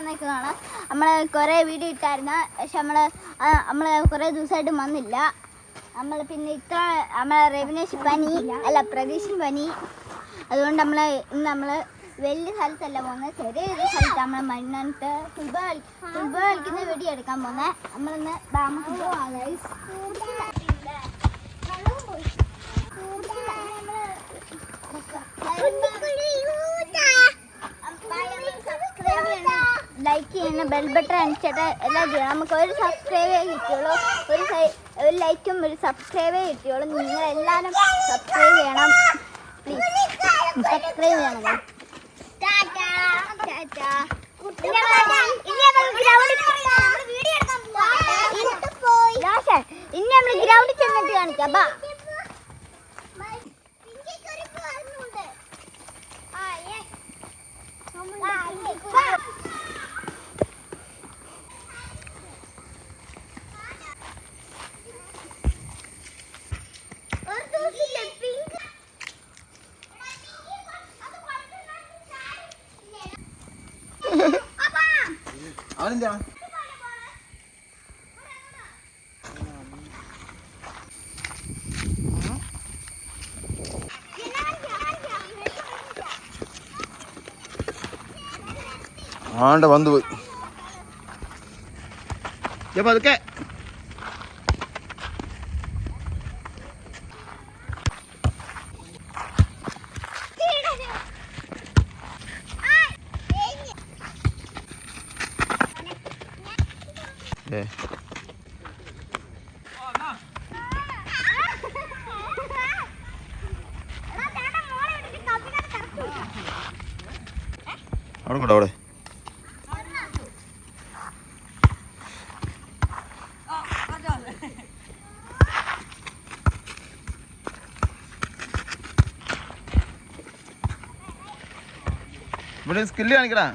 വന്നേക്കുന്നതാണ്. നമ്മൾ കുറേ വീഡിയോ ഇട്ടായിരുന്നു, പക്ഷെ നമ്മൾ കുറേ ദിവസമായിട്ട് വന്നില്ല. നമ്മൾ പിന്നെ നമ്മളെ റെവിനേഷ് പനി പ്രതീക്ഷിന് പനി. അതുകൊണ്ട് ഇന്ന് വലിയ സ്ഥലത്തല്ല പോകുന്നത്, ചെറിയൊരു സ്ഥലത്ത് നമ്മൾ മണ്ണത്ത് ഫുട്ബോൾ കളിക്കുന്ന വീഡിയോ എടുക്കാൻ പോകുന്നത്. നമ്മളിന്ന് ലൈക്ക് ചെയ്യണം, ബെൽ ബട്ടൺ അടിച്ചിട്ട് എല്ലാം ചെയ്യണം. നമുക്ക് ഒരു സബ്സ്ക്രൈബേ കിട്ടിയുള്ളൂ, ഒരു ലൈക്കും ഒരു സബ്സ്ക്രൈബേ കിട്ടിയുള്ളൂ. നിങ്ങളെല്ലാവരും സബ്സ്ക്രൈബ് ചെയ്യണം, പ്ലീസ് സബ്സ്ക്രൈബ് ചെയ്യണം. ഇനി നമ്മൾ ഗ്രൗണ്ടിൽ ചെന്നിട്ട് കാണിക്കാം. അവനെന്താ ആണ്ട വന്നു പോയി. പതുക്കെ അവിടെ കൂടെ അവിടെ ഇവിടെ സ്കില്ല് കാണിക്കടാ.